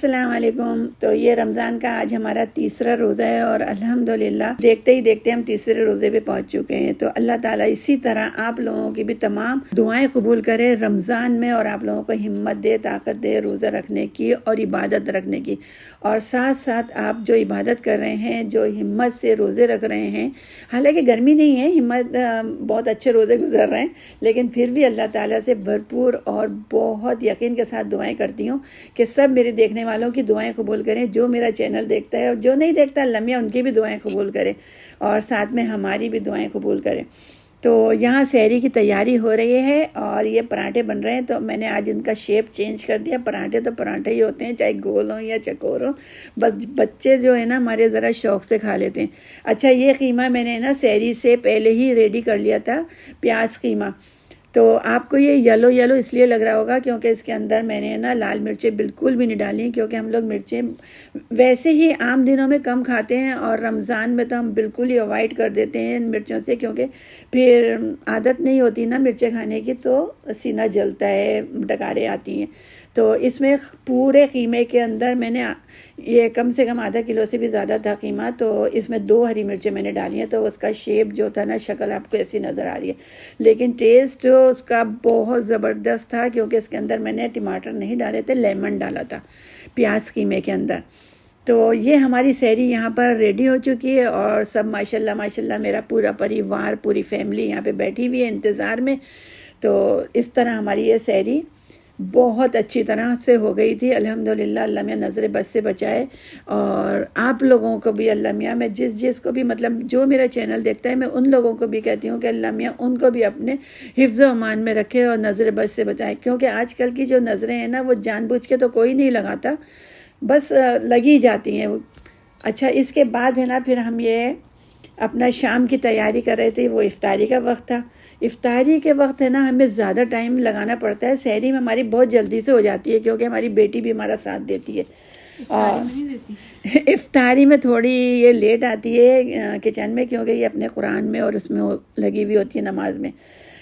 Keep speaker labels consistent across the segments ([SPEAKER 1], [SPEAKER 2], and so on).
[SPEAKER 1] अस्सलाम वालेकुम। तो ये रमज़ान का आज हमारा तीसरा रोज़ा है और अल्हम्दुलिल्लाह देखते ही देखते हम तीसरे रोज़े पे पहुंच चुके हैं। तो अल्लाह ताला इसी तरह आप लोगों की भी तमाम दुआएं कबूल करे रमज़ान में और आप लोगों को हिम्मत दे, ताकत दे रोज़ा रखने की और इबादत रखने की। और साथ साथ आप जो इबादत कर रहे हैं, जो हिम्मत से रोज़े रख रहे हैं, हालांकि गर्मी नहीं है, हिम्मत बहुत अच्छे रोज़े गुजर रहे हैं, लेकिन फिर भी अल्लाह ताला से भरपूर और बहुत यकीन के साथ दुआएं करती हूँ कि सब मेरे देखने वालों की दुआएं कबूल करें। जो मेरा चैनल देखता है और जो नहीं देखता अल्लाह मियां उनकी भी दुआएं कबूल करे और साथ में हमारी भी दुआएं कबूल करे। तो यहाँ सहरी की तैयारी हो रही है और ये पराठे बन रहे हैं। तो मैंने आज इनका शेप चेंज कर दिया। पराठे तो पराठे ही होते हैं, चाहे गोल हो या चकोर हो, बस बच्चे जो है ना हमारे ज़रा शौक़ से खा लेते हैं। अच्छा, ये कीमा मैंने ना सहरी से पहले ही रेडी कर लिया था, प्याज कीमा। तो आपको ये येलो येलो इसलिए लग रहा होगा क्योंकि इसके अंदर मैंने ना लाल मिर्चें बिल्कुल भी नहीं डाली, क्योंकि हम लोग मिर्चें वैसे ही आम दिनों में कम खाते हैं और रमज़ान में तो हम बिल्कुल ही अवॉइड कर देते हैं मिर्चों से, क्योंकि फिर आदत नहीं होती ना मिर्चें खाने की, तो सीना जलता है, डकारें आती हैं। तो इसमें पूरे कीमे के अंदर मैंने ये कम से कम आधा किलो से भी ज़्यादा था कीमा, तो इसमें 2 हरी मिर्चें मैंने डाली हैं। तो उसका शेप जो था ना, शक्ल आपको ऐसी नज़र आ रही है, लेकिन टेस्ट उसका बहुत ज़बरदस्त था क्योंकि इसके अंदर मैंने टमाटर नहीं डाले थे, लेमन डाला था प्याज कीमे के अंदर। तो ये हमारी सहरी यहाँ पर रेडी हो चुकी है और सब माशाल्लाह माशाल्लाह मेरा पूरा परिवार, पूरी फैमिली यहाँ पे बैठी हुई है इंतज़ार में। तो इस तरह हमारी ये सहरी बहुत अच्छी तरह से हो गई थी अल्हम्दुलिल्लाह। अल्लाह मियां नज़र बद से बचाए और आप लोगों को भी अल्लाह मियां, मैं जिस को भी मतलब जो मेरा चैनल देखता है, मैं उन लोगों को भी कहती हूँ कि अल्लाह मियां उनको भी अपने हिफ्ज़ व अमान में रखे और नज़र बद से बचाए, क्योंकि आजकल की जो नज़रें हैं ना वो जानबूझ के तो कोई नहीं लगाता, बस लगी जाती हैं। अच्छा, इसके बाद है ना फिर हम ये अपना शाम की तैयारी कर रहे थे। वो इफ्तारी का वक्त था। इफ्तारी के वक्त है ना हमें ज़्यादा टाइम लगाना पड़ता है। सहरी में हमारी बहुत जल्दी से हो जाती है क्योंकि हमारी बेटी भी हमारा साथ देती है और इफ्तारी में थोड़ी ये लेट आती है किचन में, क्योंकि ये अपने कुरान में और उसमें लगी हुई होती है नमाज में।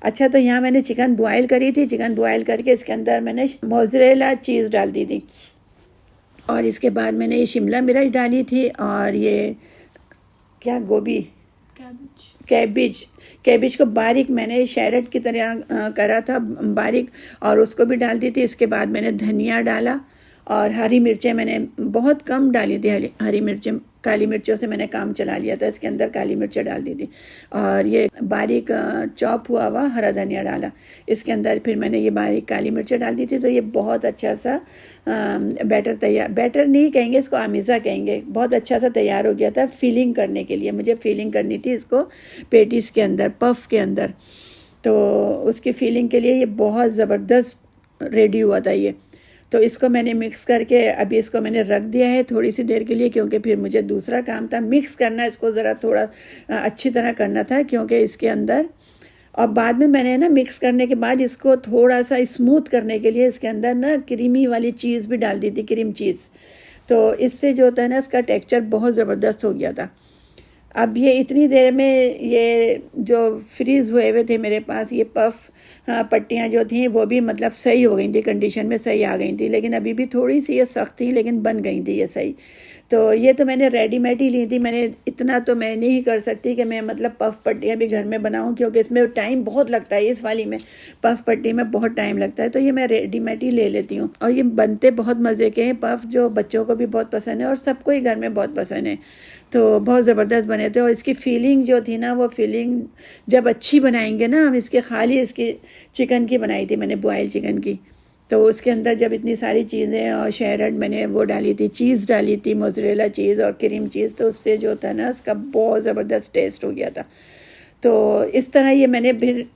[SPEAKER 1] अच्छा, तो यहाँ मैंने चिकन बॉयल करी थी। चिकन बॉयल करके इसके अंदर मैंने मोज़रेला चीज़ डाल दी थी और इसके बाद मैंने ये शिमला मिर्च डाली थी और ये क्या गोभी कैबिज को बारीक मैंने शैरट की तरह करा था बारीक, और उसको भी डाल दी थी। इसके बाद मैंने धनिया डाला और हरी मिर्चें मैंने बहुत कम डाली थी। हरी मिर्चें, काली मिर्चों से मैंने काम चला लिया था। इसके अंदर काली मिर्चें डाल दी थी और ये बारीक चॉप हुआ हुआ हरा धनिया डाला इसके अंदर। फिर मैंने ये बारीक काली मिर्चें डाल दी थी। तो ये बहुत अच्छा सा बैटर तैयार, बैटर नहीं कहेंगे इसको, आमिज़ा कहेंगे, बहुत अच्छा सा तैयार हो गया था फिलिंग करने के लिए। मुझे फिलिंग करनी थी इसको पेटीज़ के अंदर, पफ के अंदर, तो उसकी फिलिंग के लिए ये बहुत ज़बरदस्त रेडी हुआ था ये। तो इसको मैंने मिक्स करके अभी इसको मैंने रख दिया है थोड़ी सी देर के लिए, क्योंकि फिर मुझे दूसरा काम था मिक्स करना, इसको ज़रा थोड़ा अच्छी तरह करना था, क्योंकि इसके अंदर और बाद में मैंने ना मिक्स करने के बाद इसको थोड़ा सा स्मूथ करने के लिए इसके अंदर ना क्रीमी वाली चीज़ भी डाल दी थी, क्रीम चीज़। तो इससे जो होता है ना इसका टेक्सचर बहुत ज़बरदस्त हो गया था। अब ये इतनी देर में ये जो फ्रीज़ हुए हुए थे मेरे पास ये पफ पट्टियाँ जो थी वो भी मतलब सही हो गई थी, कंडीशन में सही आ गई थी, लेकिन अभी भी थोड़ी सी ये सख्त थी, लेकिन बन गई थी ये सही। तो ये तो मैंने रेडीमेड ही ली थी। मैंने इतना तो मैं नहीं कर सकती कि मैं मतलब पफ पट्टियाँ भी घर में बनाऊँ, क्योंकि इसमें टाइम बहुत लगता है। इस वाली में पफ पट्टी में बहुत टाइम लगता है, तो ये मैं रेडीमेड ही ले लेती हूँ। और ये बनते बहुत मज़े के हैं पफ, जो बच्चों को भी बहुत पसंद है और सबको ही घर में बहुत पसंद है। तो बहुत ज़बरदस्त बने थे और इसकी फीलिंग जो थी ना, वो फीलिंग जब अच्छी बनाएंगे ना हम, इसके खाली इसकी चिकन की बनाई थी मैंने, बॉयल चिकन की। तो उसके अंदर जब इतनी सारी चीज़ें और शहरट मैंने वो डाली थी, चीज़ डाली थी, मोज़रेला चीज़ और क्रीम चीज़, तो उससे जो था ना उसका बहुत ज़बरदस्त टेस्ट हो गया था। तो इस तरह ये मैंने फिर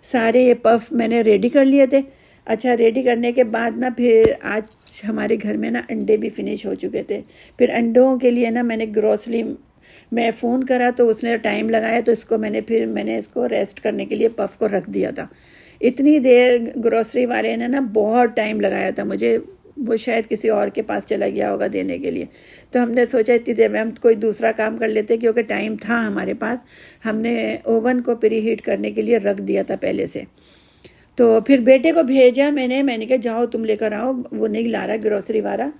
[SPEAKER 1] सारे ये पफ मैंने रेडी कर लिए थे। अच्छा, रेडी करने के बाद ना फिर आज हमारे घर में ना अंडे भी फिनिश हो चुके थे। फिर अंडों के लिए ना मैंने ग्रोसरी में फ़ोन करा, तो उसने टाइम लगाया, तो इसको मैंने इसको रेस्ट करने के लिए पफ को रख दिया था। इतनी देर ग्रोसरी वाले ने ना बहुत टाइम लगाया था मुझे, वो शायद किसी और के पास चला गया होगा देने के लिए। तो हमने सोचा इतनी देर में हम कोई दूसरा काम कर लेते, क्योंकि टाइम था हमारे पास। हमने ओवन को प्री हीट करने के लिए रख दिया था पहले से। तो फिर बेटे को भेजा मैंने कहा जाओ तुम लेकर आओ, वो नहीं ला रहा ग्रोसरी वाला।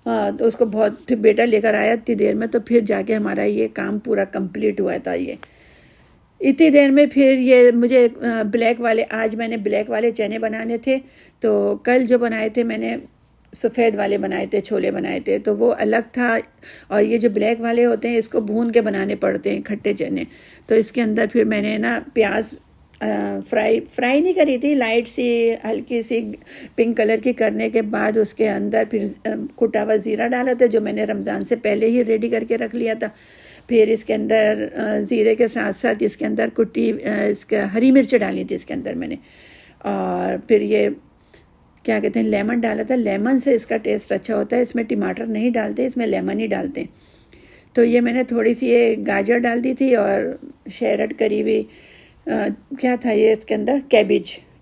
[SPEAKER 1] तो उसको बहुत, फिर बेटा लेकर आया इतनी देर में, तो फिर जाके हमारा ये काम पूरा कंप्लीट हुआ था। ये इतनी देर में फिर ये मुझे ब्लैक वाले, आज मैंने ब्लैक वाले चने बनाने थे, तो कल जो बनाए थे मैंने सफ़ेद वाले बनाए थे, छोले बनाए थे, तो वो अलग था। और ये जो ब्लैक वाले होते हैं इसको भून के बनाने पड़ते हैं, खट्टे चने। तो इसके अंदर फिर मैंने ना प्याज फ्राई नहीं करी थी, लाइट सी हल्की सी पिंक कलर की करने के बाद उसके अंदर फिर कुटा हुआ ज़ीरा डाला था, जो मैंने रमज़ान से पहले ही रेडी करके रख लिया था। फिर इसके अंदर ज़ीरे के साथ साथ इसके अंदर कुटी इसका हरी मिर्च डाली थी इसके अंदर मैंने। और फिर ये क्या कहते हैं, लेमन डाला था। लेमन से इसका टेस्ट अच्छा होता है, इसमें टमाटर नहीं डालते, इसमें लेमन ही डालते हैं। तो ये मैंने थोड़ी सी ये गाजर डाल दी थी और शहरट करी हुई क्या था ये इसके अंदर,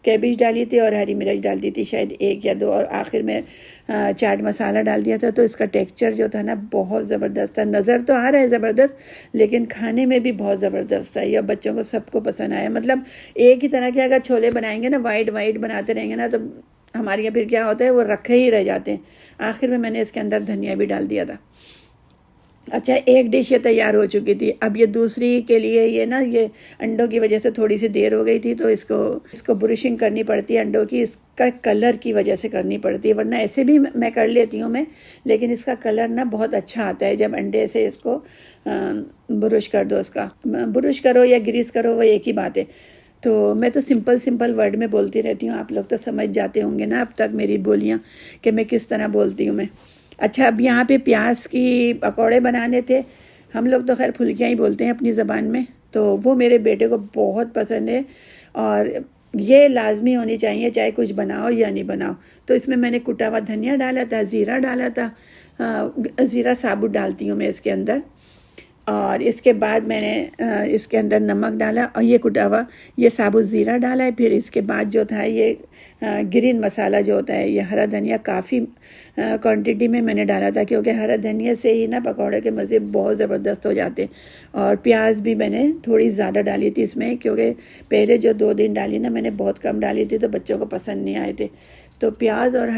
[SPEAKER 1] कैबिज डाली थी और हरी मिर्च डाल दी थी, शायद 1 या 2, और आखिर में चाट मसाला डाल दिया था। तो इसका टेक्सचर जो था ना बहुत ज़बरदस्त था। नज़र तो आ रहा है ज़बरदस्त, लेकिन खाने में भी बहुत ज़बरदस्त था। यह बच्चों को सबको पसंद आया। मतलब एक ही तरह के अगर छोले बनाएंगे ना, वाइट बनाते रहेंगे ना, तो हमारे यहाँ फिर क्या होता है, वो रखे ही रह जाते हैं। आखिर में मैंने इसके अंदर धनिया भी डाल दिया था। अच्छा, एक डिश ये तैयार हो चुकी थी। अब ये दूसरी के लिए ये ना, ये अंडों की वजह से थोड़ी सी देर हो गई थी, तो इसको ब्रुशिंग करनी पड़ती है अंडों की, इसका कलर की वजह से करनी पड़ती है, वरना ऐसे भी मैं कर लेती हूँ मैं, लेकिन इसका कलर ना बहुत अच्छा आता है जब अंडे से इसको ब्रुश कर दो। इसका ब्रुश करो या ग्रीस करो, वो एक ही बात है। तो मैं तो सिंपल वर्ड में बोलती रहती हूँ, आप लोग तो समझ जाते होंगे ना अब तक मेरी बोलियाँ कि मैं किस तरह बोलती हूँ मैं। अच्छा, अब यहाँ पे प्याज की पकौड़े बनाने थे। हम लोग तो खैर फुल्कियाँ ही बोलते हैं अपनी ज़बान में, तो वो मेरे बेटे को बहुत पसंद है और ये लाजमी होनी चाहिए चाहे कुछ बनाओ या नहीं बनाओ। तो इसमें मैंने कुटा हुआ धनिया डाला था, ज़ीरा डाला था, ज़ीरा साबुत डालती हूँ मैं इसके अंदर, और इसके बाद मैंने इसके अंदर नमक डाला और ये कुटा हुआ ये साबुत ज़ीरा डाला है। फिर इसके बाद जो था ये ग्रीन मसाला जो होता है, ये हरा धनिया काफ़ी क्वांटिटी में मैंने डाला था, क्योंकि हरा धनिया से ही ना पकौड़े के मज़े बहुत ज़बरदस्त हो जाते हैं। और प्याज भी मैंने थोड़ी ज़्यादा डाली थी इसमें, क्योंकि पहले जो 2 दिन डाली ना मैंने बहुत कम डाली थी, तो बच्चों को पसंद नहीं आए थे। तो प्याज और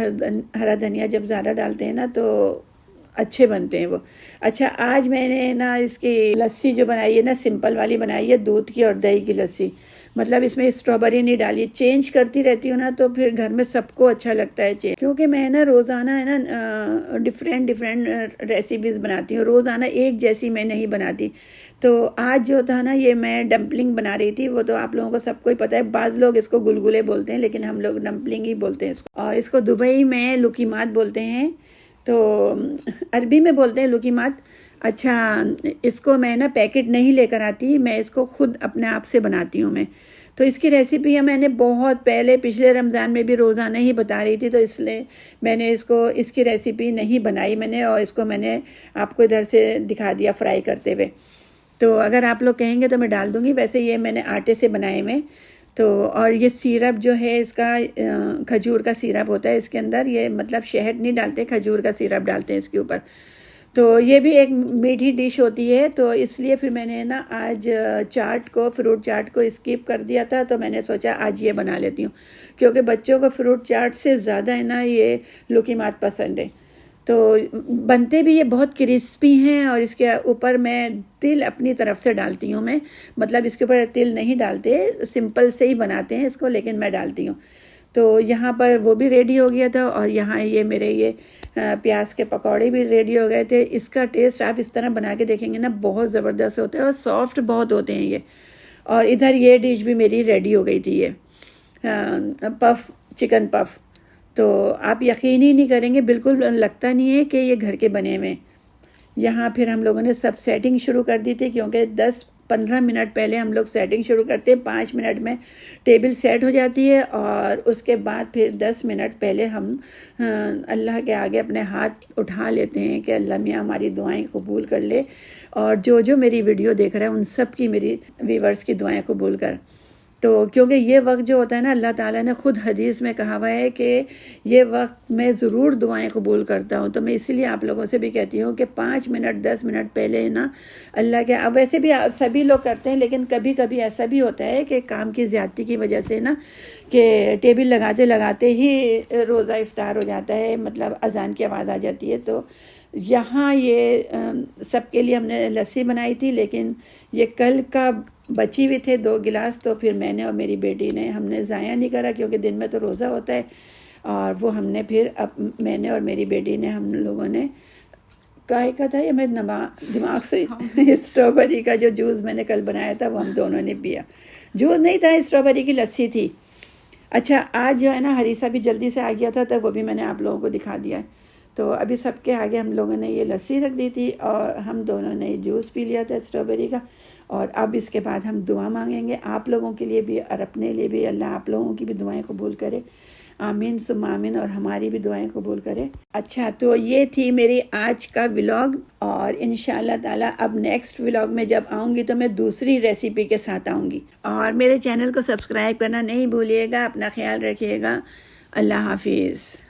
[SPEAKER 1] हरा धनिया जब ज़्यादा डालते हैं ना तो अच्छे बनते हैं वो। अच्छा, आज मैंने ना इसकी लस्सी जो बनाई है ना, सिंपल वाली बनाई है, दूध की और दही की लस्सी। मतलब इसमें स्ट्रॉबेरी नहीं डाली। चेंज करती रहती हूँ ना, तो फिर घर में सबको अच्छा लगता है चेंज, क्योंकि मैं ना रोज़ाना है ना डिफरेंट रेसिपीज़ बनाती हूँ, रोज़ाना एक जैसी मैं नहीं बनाती। तो आज जो था ना, ये मैं डम्पलिंग बना रही थी। वो तो आप लोगों को सबको ही पता है, बाज़ लोग इसको गुलगुले बोलते हैं, लेकिन हम लोग डम्पलिंग ही बोलते हैं इसको। और इसको दुबई में लुकीमात बोलते हैं, तो अरबी में बोलते हैं लुकीमात। अच्छा, इसको मैं ना पैकेट नहीं लेकर आती, मैं इसको खुद अपने आप से बनाती हूँ मैं। तो इसकी रेसिपी है मैंने बहुत पहले पिछले रमज़ान में भी रोज़ाना ही बता रही थी, तो इसलिए मैंने इसकी रेसिपी नहीं बनाई मैंने, और इसको मैंने आपको इधर से दिखा दिया फ्राई करते हुए। तो अगर आप लोग कहेंगे तो मैं डाल दूँगी। वैसे ये मैंने आटे से बनाए में। तो और ये सिरप जो है इसका खजूर का सिरप होता है इसके अंदर, ये मतलब शहद नहीं डालते, खजूर का सिरप डालते हैं इसके ऊपर। तो ये भी एक मीठी डिश होती है, तो इसलिए फिर मैंने ना आज फ्रूट चाट को स्किप कर दिया था, तो मैंने सोचा आज ये बना लेती हूँ, क्योंकि बच्चों को फ्रूट चाट से ज़्यादा है ना ये लुकीमात पसंद है। तो बनते भी ये बहुत क्रिस्पी हैं, और इसके ऊपर मैं तिल अपनी तरफ से डालती हूँ मैं, मतलब इसके ऊपर तिल नहीं डालते, सिंपल से ही बनाते हैं इसको, लेकिन मैं डालती हूँ। तो यहाँ पर वो भी रेडी हो गया था, और यहाँ ये मेरे ये प्याज के पकौड़े भी रेडी हो गए थे। इसका टेस्ट आप इस तरह बना के देखेंगे ना, बहुत ज़बरदस्त होता है और सॉफ्ट बहुत होते हैं ये। और इधर ये डिश भी मेरी रेडी हो गई थी, ये चिकन पफ। तो आप यकीन ही नहीं करेंगे, बिल्कुल लगता नहीं है कि ये घर के बने हुए। यहाँ फिर हम लोगों ने सब सेटिंग शुरू कर दी थी, क्योंकि 10-15 मिनट पहले हम लोग सेटिंग शुरू करते हैं। 5 मिनट में टेबल सेट हो जाती है, और उसके बाद फिर 10 मिनट पहले हम अल्लाह के आगे अपने हाथ उठा लेते हैं कि अल्लाह मियाँ हमारी दुआएं कबूल कर ले, और जो जो मेरी वीडियो देख रहा है उन सब की, मेरी व्यूवर्स की दुआएं कबूल कर। तो क्योंकि ये वक्त जो होता है ना, अल्लाह ताला ने ख़ुद हदीस में कहा हुआ है कि ये वक्त मैं ज़रूर दुआएं कबूल करता हूँ। तो मैं इसीलिए आप लोगों से भी कहती हूँ कि 5 मिनट 10 मिनट पहले ना अल्लाह के, अब वैसे भी सभी लोग करते हैं, लेकिन कभी कभी ऐसा भी होता है कि काम की ज़्यादती की वजह से ना कि टेबल लगाते लगाते ही रोज़ा इफ्तार हो जाता है, मतलब अजान की आवाज़ आ जाती है। तो यहाँ ये सबके लिए हमने लस्सी बनाई थी, लेकिन ये कल का बची हुई थे 2 गिलास, तो फिर मैंने और मेरी बेटी ने, हमने ज़ाया नहीं करा क्योंकि दिन में तो रोज़ा होता है, और वो हमने फिर अब मैंने और मेरी बेटी ने, हम लोगों ने काय का था ये, मैं दिमाग से स्ट्रॉबेरी का जो जूस मैंने कल बनाया था वो हम दोनों ने पिया। जूस नहीं था, स्ट्रॉबेरी की लस्सी थी। अच्छा, आज जो है ना हरीसा भी जल्दी से आ गया था, तो वो भी मैंने आप लोगों को दिखा दिया है। तो अभी सबके आगे हम लोगों ने ये लस्सी रख दी थी और हम दोनों ने जूस पी लिया था स्ट्रॉबेरी का। और अब इसके बाद हम दुआ मांगेंगे आप लोगों के लिए भी और अपने लिए भी। अल्लाह आप लोगों की भी दुआएं कबूल करे, आमीन सुम्मा आमीन, और हमारी भी दुआएं कबूल करे। अच्छा, तो ये थी मेरी आज का व्लॉग, और इंशाल्लाह ताला अब नेक्स्ट व्लॉग में जब आऊँगी तो मैं दूसरी रेसिपी के साथ आऊँगी। और मेरे चैनल को सब्सक्राइब करना नहीं भूलिएगा। अपना ख्याल रखिएगा। अल्लाह हाफिज़।